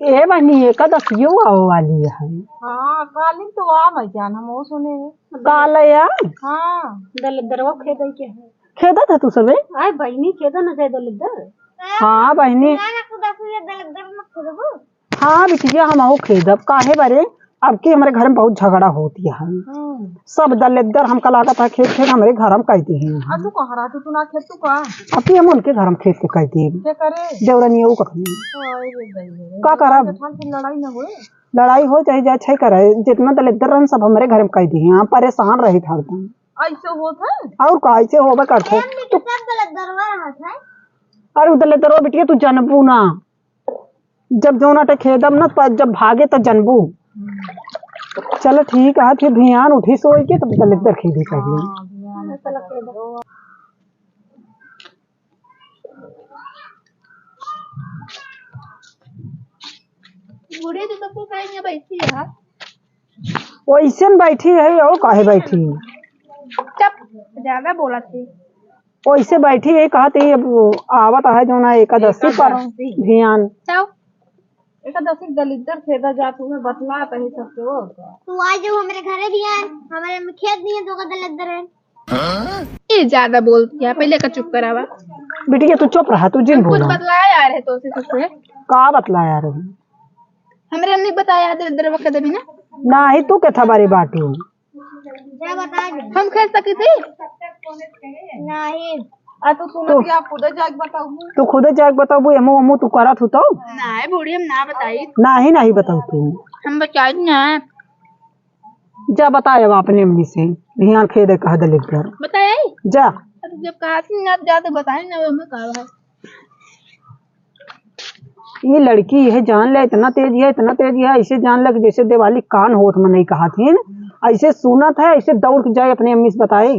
ए बहनी एकादशियो आओ वाली है। हाँ काली तो आ मैं जान हम वो सुने हैं। काल यार हाँ दलिद्दरवा खेदा के है। खेदा था तू सबे। आय बहिनी खेदा न जाय दलिद्दर। हाँ बहनी हाँ बिटिया हम आओ खेदब काहे बारे अब की हमारे घर में बहुत झगड़ा होती है। सब दलिद्दर हमका लागत है खेत खेत हमारे घर में कहते हैं। तू कहाँ रहती तू ना खेत तू का अब हम उनके घर में खेत के कहते हैं क्या करे देवरनी वो कखनी का करब लड़ाई न हुए लड़ाई हो चाहे जाए छै करे जितना दलिद्दर रहन सब हमारे घर में कहते हैं। हम परेशान रही था हरदम ऐसे होता है और का ऐसे होबे करते तू अरे दलिद्दर बिटिया तू जनबू ना जब जोना टे खेदम ना जब भागे तो जनबू। चलो ठीक है फिर ध्यान उठी सोई के तब दलिद्दर खेदी कर ली। बूढ़ी तो सबको कहेंगे बैठी है। वैसे बैठी है और काहे बैठी चुप ज्यादा बोला थी वैसे बैठी है कहती अब आवत है जो ना एकादशी पर ध्यान एकादशी दलिद्दर खेदा जा तुम्हें बतला कहीं सबसे वो तू आज जो हमारे घरे भी है हमारे में खेत नहीं है तो का दलिद्दर है। ये ज्यादा बोलती है पहले का चुप करावा बिटिया तू चुप रहा तू जिन कुछ बोला बतलाया यार है तो उसे सबसे का बतलाया रे हमरे हमने बताया दलिद्दर वक्त भी ना ना ही तू के था बारी बाटू क्या बता हम खेल सकी थी नहीं तो सुनो कि आप खुद जाके बताओ तू खुद जाके बताबू एमो अमो तू करत हो तो ना बूढ़ी हम ना बताई नहीं नहीं बताऊ तू हम बताई ना जा बताए अब अपने अम्मी से ध्यान खेदे कह दलिद्दर बताया जा जब कहा थी ना जाते बताए ना हमें कहा है ये लड़की है जान ले इतना तेज है ऐसे जान ले जैसे दिवाली कान होत में नहीं कहा थी ऐसे सुनत है ऐसे दौड़ के जाए अपने अम्मी से बताए।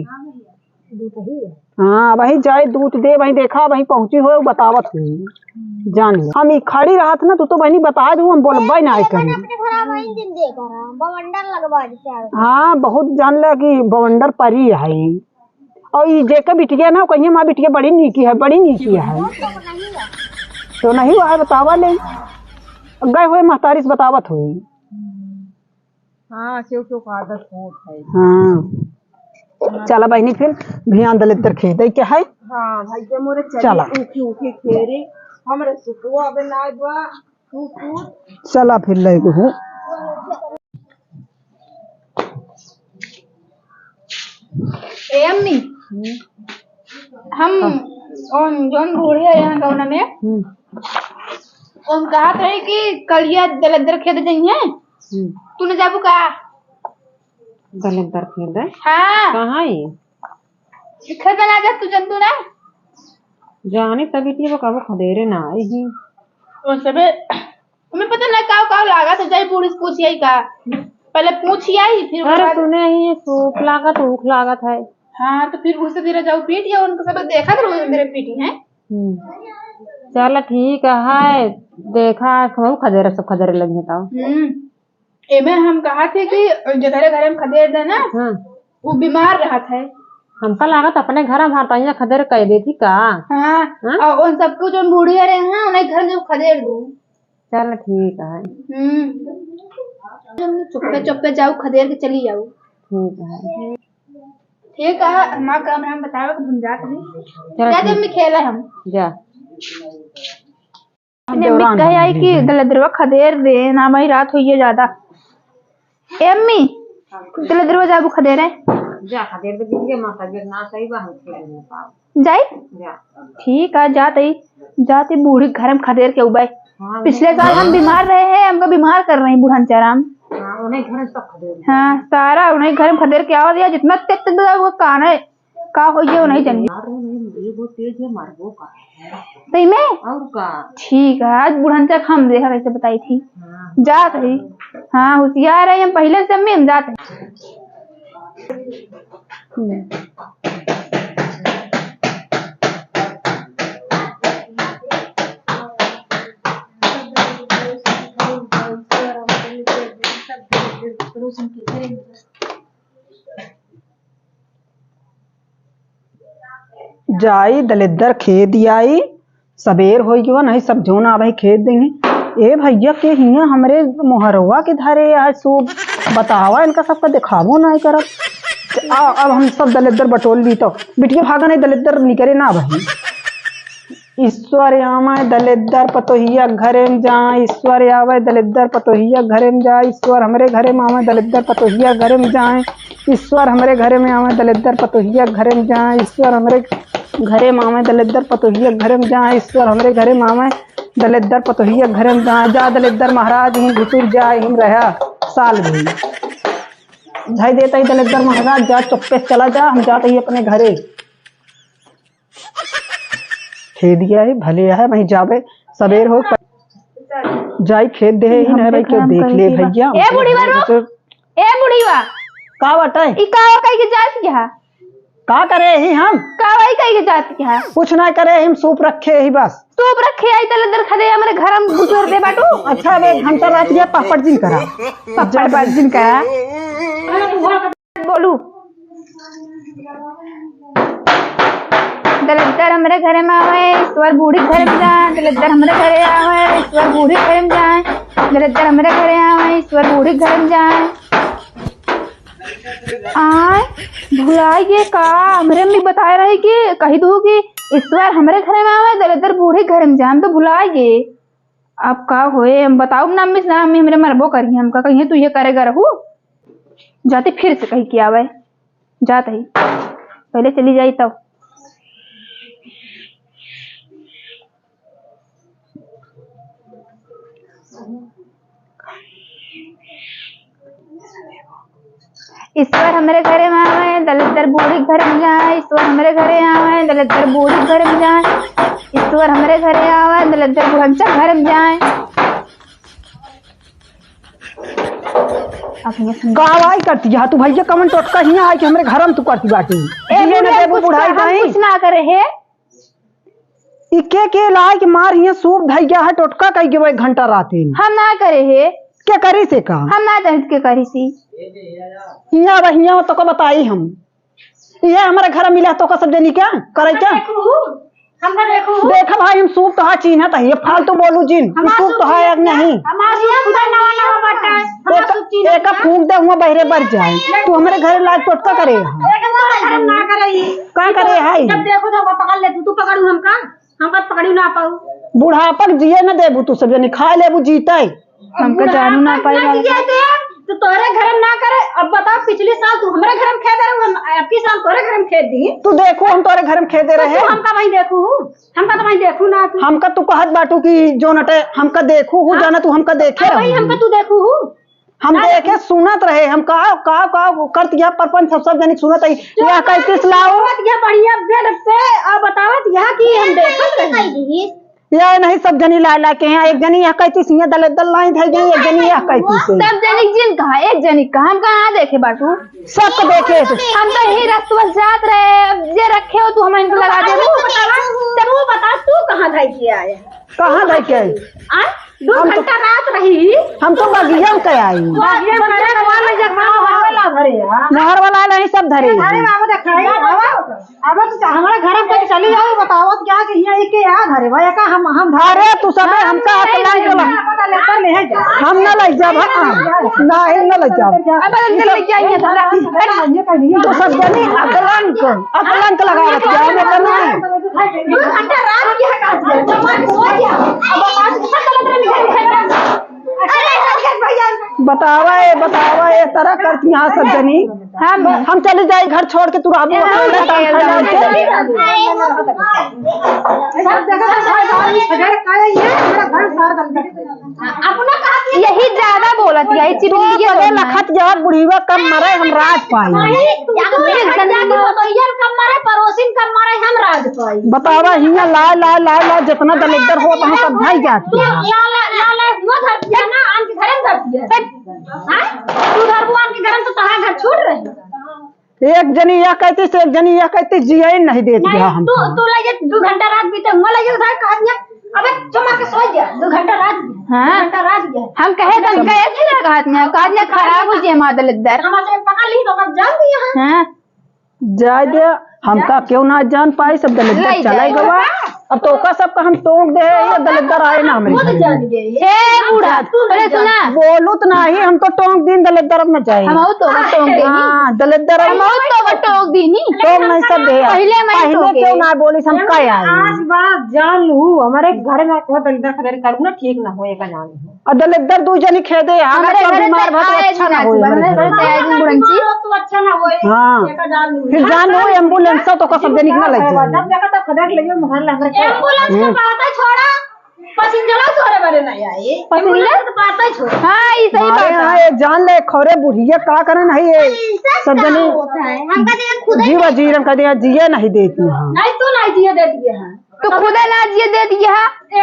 हाँ वही जाए दूध दे वही देखा वही पहुंची हो बतावत हुई जान ले हम खड़ी रहा था ना तू तो बहनी बता दू हम बोलबे ना करी। हाँ बहुत जान ले कि बवंडर परी है और ये जेके बिटिया ना कहीं माँ बिटिया बड़ी नीकी है तो नहीं वह बतावा ले गए हुए महतारी से बतावत हुई। हाँ क्यों क्यों आदत होत है। हाँ चला बहनी फिर ध्यान दलिद्दर खेदे क्या है। हाँ भाई के मोरे चला उखी उखी खेरे हमरे सुकुआ बे नाय बा चला फिर ले हूँ ए अम्मी हम जोन बूढ़े है यहाँ गाँव में हम कहा थे कि कलिया दलिद्दर खेद जाइए तूने जाबू कहा दलिद्दर खेदे हाँ कहाँ है खेद ना जा तू जंतु ना जाने तभी ती वो कब खदेरे ना आई और सबे तुम्हें पता ना काव लागा तो जाई बूढ़ी से पूछिए का पहले पूछी आई फिर अरे तूने ये सूख लागत ऊख लागत है। हाँ तो फिर उससे धीरे जाओ पीट या उनको सब देखा तो मेरे पीटी है। चल ठीक है देखा सब खदेरे लगे तो एमे हम कहा थे कि जो घरे में खदेर देना वो बीमार रहा था हमका लागत अपने घर में भारत खदेर कह देती का। हाँ और उन सबको जो बूढ़िया रहे हैं उन्हें घर में खदेर दू। चल ठीक है चुप्पे चुप्पे जाओ खदेर के चली जाओ। ठीक है हमारा काम हम बताओ कि तुम जाते नहीं जब में खेला हम जा कहे आई कि दलिद्दरवा खदेर दे ना भाई रात हुई है ज्यादा ए अम्मी दलिद्दरवा जाबू खदेरे जा खदेर दे बिटिया माता जी ना सही बा हम खेल नहीं पाओ जाई जा ठीक है जाते बूढ़ी घर में खदेर के उबाई। पिछले साल हम बीमार रहे हैं हमको बीमार कर रहे हैं बूढ़ा चराम। उन्हें घर सब खदेर हाँ सारा उन्हें घर में खदेर के आवा दिया जितना तेज वो कान है का हो ये नहीं जानी वो तेज है मारबो का सही में और का ठीक है आज बुढ़ान हम देखा कैसे बताई थी जात रही। हाँ होशियार है हम पहले से हम जाते जाई दलिद्दर खेद आई सबेर हो गयो नहीं सब जोन आवे खेद देंगे ए भैया के हिया हमरे मोहरवा के धारे आज सूप बतावा इनका सबका दिखावो ना करब। अब हम सब दलिद्दर बटोल ली तो बिटिया भागा नहीं दलिद्दर निकरे ना भाई। ईश्वर आवे दलिद्दर पतोहिया घरे में जा, ईश्वर आवे दलिद्दर पतोहिया घरे में जा, ईश्वर हमरे घरे में आवे दलिद्दर पतोहिया घरे में जाए, ईश्वर हमरे घरे में आवे दलिद्दर पतोहिया घरे में जाए, ईश्वर हमरे घरे में आवे दलिद्दर पतोहिया घरे में जाए, ईश्वर हमरे घरे में आवे दलिद्दर पतोहिया घरे में जाए। जा दलिद्दर महाराज ही घुसुर जाए हिम रहा साल भी झाई देता ही दलिद्दर महाराज जा चुप्पे चला जा, हम जाते ही अपने घरे। खेत दिया है भले है वहीं जावे सवेर हो जाई खेत दे ही नहीं भाई क्यों देख ले भैया। ए बुढ़ीवा रुक, ए बुढ़ीवा का बटाई ई का कई के जात क्या का करे ही हम का वही कई के जात क्या कुछ ना करे हम सूप रखे ही बस। सूप रखे आई तले अंदर खदे हमरे घर में गुजर दे बाटू। अच्छा वे घंटा रात गया पापड़ जिन करा पापड़ जिन का बोलू दलिद्दर हमरे घरे में आवे ईश्वर बूढ़ी घर में जाए, दलिद्दर हमरे घरे आवे ईश्वर बूढ़ी घर में जाए, दलिद्दर हमरे घरे आवे ईश्वर बूढ़ी घर में जाए। आय भुलाइए का हमरे में बताए रहे कि कही दू कि ईश्वर हमरे घरे में आवे दलिद्दर बूढ़ी घर में जाए, हम तो भुलाइए। अब का होए हम बताओ ना मिस ना हम हमरे मरबो करिए हमका कहिए तू ये करेगा रहू जाते फिर से कही किया आवे जाते ही पहले चली जाई तब। ईश्वर हमरे घरे में आवे दलिद्दर बूढ़ी घर में जाए, ईश्वर हमरे घरे आवे दलिद्दर बूढ़ी घर में जाए, ईश्वर हमरे घरे आवे दलिद्दर बूढ़ा घर में जाए। गावाई करती है तू भैया कमन टोटका ही आए कि हमरे घर में तू करती बाटी ये ना देबू बुढ़ाई गई कुछ ना करे है इके के लाए के मार हिया सूप धैया है टोटका कई के भाई घंटा राते हम ना करे है क्या करी से का हम ना जानत के करी सी हिया वहिया तो को बताई हम ये हमारे घर मिला तो का सब जनी क्या करे क्या हमका देखो देखा भाई हम सूप तो चीन है ये फालतू बोलू जिन सूप तो है नहीं एक फूक दे हुआ बहरे बढ़ जाए तू हमारे घर लाज टोटका करे का करे है देखो तो पकड़ ले तू पकड़ू हमका पकड़ू ना पाऊ बुढ़ापक जिये न देबू तू सब जनी खा लेबू जीते हमका जानू ना पाई तो तोरे घर में ना करे। अब बता पिछले साल तू हमारे घर में खेत रहे अब की साल तोरे घर में खेत दी तू देखो हम तोरे घर में खेते रहे हमका वही देखू हमका तो वही देखू ना तू हमका तू कहत बाटू की जो नटे हमका देखू हूँ जाना तू हमका देखे वही हमका तू देखू हम देखे सुनत रहे हम का करत या परपंच सब जनी सुनत है या कैसे लाओ ये बढ़िया बेड पे अब बतावत यहां की हम देखत रही या नहीं सब जनी ला ला के हैं एक जनी यह कहती सिंह दल दल लाइन थे गई एक जनी यह कहती से सब जनी जिन कहा एक जनी कहा हम कहां देखे बाटू सब को देखे हम तो ही रास्ते जात रहे जे रखे हो तू हम इनको लगा दे तू बता तू कहां धाई किया आया कहां गई के आ 2 घंटा रात रही हम तो बगिया के आई बागिया करे वाला जगह वाला धरे नहर वाला नहीं सब धरे अरे बाबू देखाई अब तो हमारे घर में चली जाओ बताओ क्या कि यहां के आ धरे भाई का हम अरे तू सब हमका अकलान चला हम ना लग जा ना ही ना लग जा अब अंदर लेके आइए तो सब जनी अकलान को लगावत क्या हमें करना है 2 घंटा रात की है का जवान हो गया अब बतावा ये तरह करती यहाँ सब जनी हम चले जाए घर छोड़ के तू आबू यही ज्यादा बोलत है लखत जब बुढ़ीवा कम मरे हम राज पाई बतावा हिया ला ला ला ला जितना दलिद्दर हो वहाँ सब भाई जाती एक जनी यह कहती से एक जनी यह कहती जिया नहीं देती हम तू लगे 2 घंटा रात बीते हुआ लगे उधर कहा अबे चुमा के सो जा 2 घंटा रात हाँ रात गया हम कहे तो कहे थे ना कहा खराब हो जाए मादल इधर हमारे पकड़ ली तो अब जान दिया हाँ जा दे हमका क्यों ना जान पाई सब दलिद्दर चले गवा अब तो का सबका हम टोक दे ये दलिद्दर आए ना हमारे घर में। हे बूढ़ा अरे सुना बोलू तो नहीं हम तो टोक दिन दलिद्दर अब न चाहिए। हम तो टोक दे हाँ दलिद्दर हम तो टोक दी नी टोक नहीं सब दे पहले मैं पहले क्यों ना बोली हम का आए आज बात जान लू हमारे घर में कोई दलिद्दर खरीद करूँ ना ठीक ना होएगा जान लू। और दलिद्दर दू जनी खेदे हमारे घर बीमार भा अच्छा ना हो तो अच्छा ना होए हाँ फिर जान लो एम्बुलेंस तो का सब देने ना लग जाए जब जगह तक खदक लगे मोहल्ला हमारे एम्बुलेंस का बात है छोड़ा पैसेंजर छोड़े बारे नहीं आए एम्बुलेंस का बात है छोड़ा हाँ ये सही हमारे बात यहाँ है एक जान ले खोरे बुढ़िया का करे नहीं ये सब जने होता है हमका देखा खुद जीवा जीरम का दिया जिये नहीं देती हाँ नहीं तो नहीं दिए दे दिए हैं तो खुदा ना ये दे दिया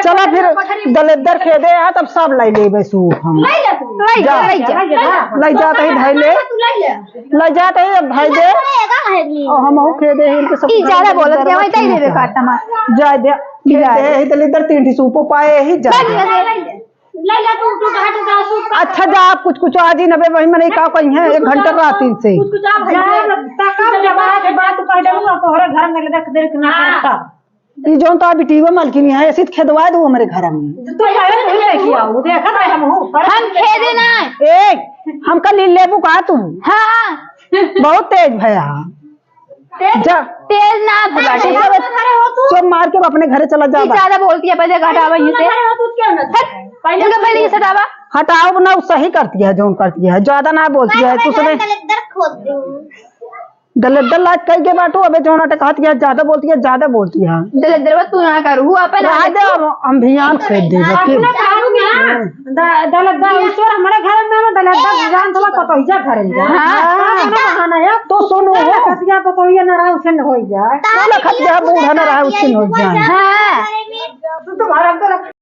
चला फिर दलिद्दर खेदे है तब सब लाई ले सूप हम ले ले तू ले जा ले जाते ही भाई ले तू ले ले ले जाते ही भाई दे रहेगा है और हम खेदे ही इनके सब ई ज्यादा बोलत क्या मैं तई देबे काटता मार जाए दे खेदे ही दलिद्दर तीन सूप पाए ही जा ले ले तू हट जा सूप अच्छा जा आप कुछ आज ही नबे वही में नहीं कहा कहीं है 1 घंटा रात से कुछ जा भाई तक जब आज बात कह दूंगा तो हमारे घर में देख देख ना करता ये जो तो अभी टीवी मालकिन है ऐसे खेदवा दो हमारे घर में तू आए तो ले किया वो देखा था हम हूं हम खेदे ना एक हम कल लेबू का तू हाँ बहुत तेज भैया जा तेज ना फुलाटे चुप मार के अपने घरे चला जा ज्यादा बोलती है पहले घटावा यहीं से पहले का पहले ये सटावा हटाओ ना वो सही करती है जो करती है ज्यादा ना बोलती है तू सुने दलिद्दर खोद दूं दलिद्दर लाज कह के बाटू अबे जो नाटक कहती है ज्यादा बोलती है दलिद्दर तू ना करू अपन हम भी यहाँ खेद दे अपना कानू में दलद्दा ईश्वर हमारे घर में दलद्दा जान थोड़ा पतोहिया घर में हां बहाना है तो सुनो हो कसिया पतोहिया ना रहा उसे हो जाए तो लखत बूढ़ा ना रहा उससे हो जाए हाँ तू तो घर